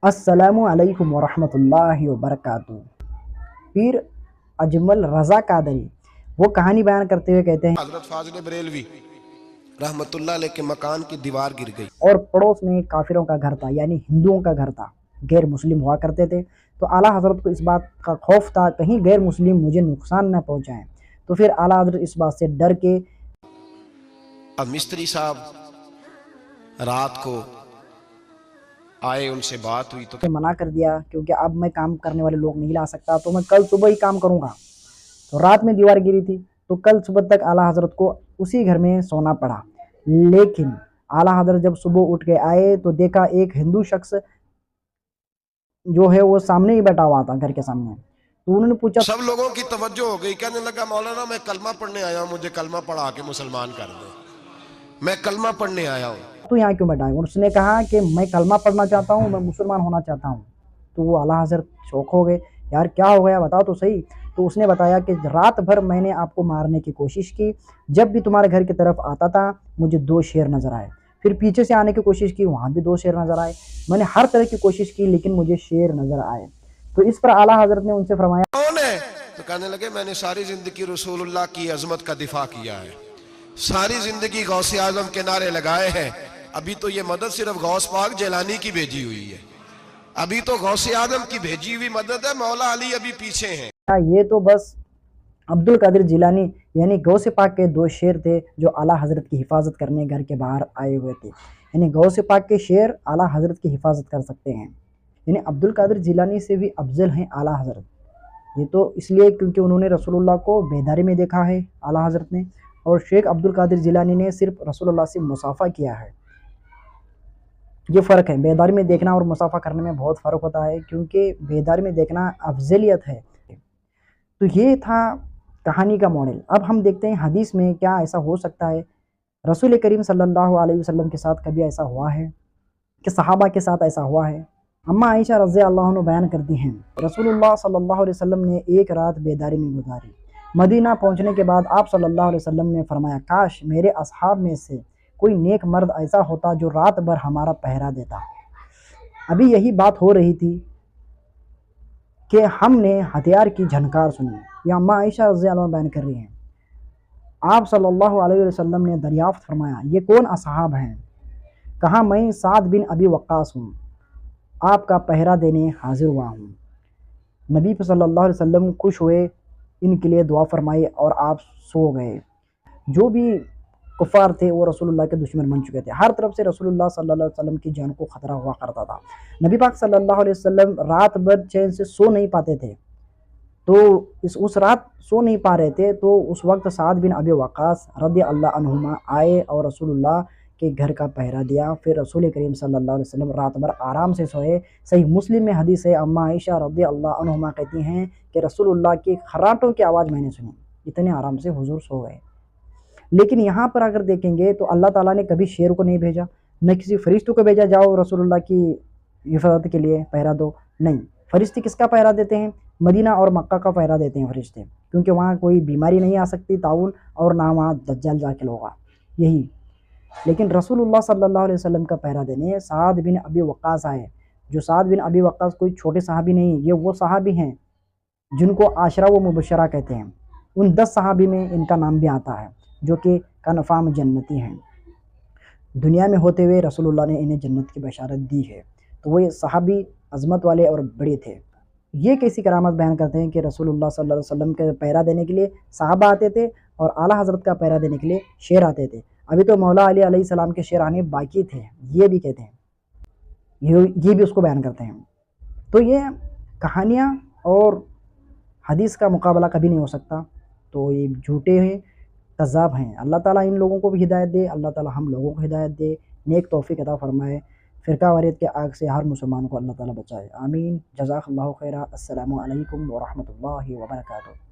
السلام علیکم ورحمۃ اللہ وبرکاتہ۔ پیر اجمل رضا قادری وہ کہانی بیان کرتے ہوئے کہتے ہیں، حضرت فاضل بریلوی رحمت اللہ علیہ کے مکان کی دیوار گر گئی اور پڑوس میں کافروں کا گھر تھا، یعنی ہندوؤں کا گھر تھا، غیر مسلم ہوا کرتے تھے۔ تو اعلیٰ حضرت کو اس بات کا خوف تھا کہیں غیر مسلم مجھے نقصان نہ پہنچائیں، تو پھر اعلیٰ حضرت اس بات سے ڈر کے اب مستری صاحب رات کو آئے، ان سے بات ہوئی تو منع کر دیا، کیونکہ اب میں کام کرنے والے لوگ نہیں لا سکتا، تو میں کل صبح ہی کام کروں گا۔ تو رات میں دیوار گری تھی، تو کل صبح تک اعلیٰ حضرت کو اسی گھر میں سونا پڑا۔ لیکن اعلیٰ حضرت جب صبح اٹھ کے آئے تو دیکھا ایک ہندو شخص جو ہے وہ سامنے ہی بیٹھا ہوا تھا، گھر کے سامنے۔ تو انہوں نے پوچھا، سب لوگوں کی توجہ ہو گئی، کہنے لگا مولانا میں کلمہ پڑھنے آیا ہوں، مجھے کلمہ پڑھا کے مسلمان کر دیں، میں کلمہ پڑھنے آیا ہوں۔ تو یہاں کیوں بیٹھا ہے؟ اس نے کہا کہ میں کلمہ پڑھنا چاہتا ہوں، میں مسلمان ہونا چاہتا ہوں۔ تو وہ اعلیٰ حضرت شوق ہو گئے، یار کیا ہو گیا بتاؤ تو صحیح۔ تو اس نے بتایا کہ رات بھر میں نے آپ کو مارنے کی کوشش کی، جب بھی تمہارے گھر کی طرف آتا تھا مجھے 2 شیر نظر آئے، پھر پیچھے سے آنے کی کوشش کی، وہاں بھی 2 شیر نظر آئے، میں نے ہر طرح کی کوشش کی لیکن مجھے شیر نظر آئے۔ تو اس پر اعلیٰ حضرت نے ان سے فرمایا، کون ہے؟ تو کہنے لگے میں نے ساری زندگی رسول اللہ کی عظمت کا دفاع کیا ہے، ساری زندگی غوث اعظم کے نعرے لگائے ہیں، ابھی تو یہ مدد صرف غوث پاک جیلانی کی بھیجی ہوئی ہے، ابھی تو غوث اعظم کی بھیجی ہوئی مدد ہے، مولا علی ابھی پیچھے ہیں۔ یہ تو بس عبد القادر جیلانی یعنی غوث پاک کے 2 شیر تھے جو اعلیٰ حضرت کی حفاظت کرنے گھر کے باہر آئے ہوئے تھے، یعنی غوث پاک کے شیر اعلیٰ حضرت کی حفاظت کر سکتے ہیں، یعنی عبد القادر جیلانی سے بھی افضل ہیں اعلیٰ حضرت۔ یہ تو اس لیے کیونکہ انہوں نے رسول اللہ کو بیداری میں دیکھا ہے اعلیٰ حضرت نے، اور شیخ عبد القادر جیلانی نے صرف رسول اللہ سے مصافحہ کیا ہے۔ یہ فرق ہے، بیداری میں دیکھنا اور مصافحہ کرنے میں بہت فرق ہوتا ہے، کیونکہ بیداری میں دیکھنا افضلیت ہے۔ تو یہ تھا کہانی کا ماڈل۔ اب ہم دیکھتے ہیں حدیث میں کیا ایسا ہو سکتا ہے، رسول کریم صلی اللہ علیہ وسلم کے ساتھ کبھی ایسا ہوا ہے کہ صحابہ کے ساتھ ایسا ہوا ہے؟ اماں عائشہ رضی اللہ عنہ بیان کرتی ہیں، رسول اللہ صلی اللہ علیہ وسلم نے ایک رات بیداری میں گزاری۔ مدینہ پہنچنے کے بعد آپ صلی اللہ علیہ وسلم نے فرمایا، کاش میرے اصحاب میں سے کوئی نیک مرد ایسا ہوتا جو رات بھر ہمارا پہرا دیتا۔ ابھی یہی بات ہو رہی تھی کہ ہم نے ہتھیار کی جھنکار سنی۔ یہ اماں عائشہ رضی اللہ عنہ بیان کر رہی ہیں، آپ صلی اللہ علیہ وسلم نے دریافت فرمایا، یہ کون اصحاب ہیں؟ کہا، میں سعد بن ابی وقاص ہوں، آپ کا پہرا دینے حاضر ہوا ہوں۔ نبی صلی اللہ علیہ وسلم خوش ہوئے، ان کے لیے دعا فرمائی اور آپ سو گئے۔ جو بھی کفار تھے وہ رسول اللہ کے دشمن بن چکے تھے، ہر طرف سے رسول اللہ صلی اللہ علیہ وسلم کی جان کو خطرہ ہوا کرتا تھا۔ نبی پاک صلی اللہ علیہ وسلم رات بھر چین سے سو نہیں پاتے تھے، تو اس رات سو نہیں پا رہے تھے، تو اس وقت سعد بن ابی وقاص رضی اللہ عنہما آئے اور رسول اللہ کے گھر کا پہرا دیا۔ پھر رسول کریم صلی اللہ علیہ وسلم رات بھر آرام سے سوئے۔ صحیح مسلم میں حدیث ہے، اماں عائشہ رضی اللہ عنہما کہتی ہیں کہ رسول اللہ کی خراٹوں کی آواز میں نے سنی، اتنے آرام سے حضور سو گئے۔ لیکن یہاں پر اگر دیکھیں گے تو اللہ تعالیٰ نے کبھی شیر کو نہیں بھیجا، نہ کسی فرشتوں کو بھیجا جاؤ رسول اللہ کی حفاظت کے لیے پہرا دو، نہیں۔ فرشتے کس کا پہرا دیتے ہیں؟ مدینہ اور مکہ کا پہرا دیتے ہیں فرشتے، کیونکہ وہاں کوئی بیماری نہیں آ سکتی، طاعون، اور نہ وہاں دجال داخل ہوگا، یہی۔ لیکن رسول اللہ صلی اللہ علیہ وسلم کا پہرا دینے سعد بن ابی وقاص آئے، جو سعد بن ابی وقاص کوئی چھوٹے صحابی نہیں، یہ وہ صحابی ہیں جن کو عاشرہ و مبشرہ کہتے ہیں۔ ان 10 صحابی میں ان کا نام بھی آتا ہے جو کہ کنفرم جنتی ہیں، دنیا میں ہوتے ہوئے رسول اللہ نے انہیں جنت کی بشارت دی ہے۔ تو وہ صحابی عظمت والے اور بڑے تھے۔ یہ کیسی کرامت بیان کرتے ہیں کہ رسول اللہ صلی اللہ علیہ وسلم کے پہرا دینے کے لیے صحابہ آتے تھے اور اعلیٰ حضرت کا پہرا دینے کے لیے شیر آتے تھے۔ ابھی تو مولا علی علیہ السلام کے شیر آنے باقی تھے، یہ بھی کہتے ہیں، یہ بھی اس کو بیان کرتے ہیں۔ تو یہ کہانیاں اور حدیث کا مقابلہ کبھی نہیں ہو سکتا، تو یہ جھوٹے ہیں، کذاب ہیں۔ اللہ تعالیٰ ان لوگوں کو بھی ہدایت دے، اللہ تعالیٰ ہم لوگوں کو ہدایت دے، نیک توفیق عطا فرمائے، فرقہ واریت کے آگ سے ہر مسلمان کو اللہ تعالیٰ بچائے، آمین۔ جزاک اللہ خیرہ۔ السلام علیکم ورحمۃ اللہ وبرکاتہ۔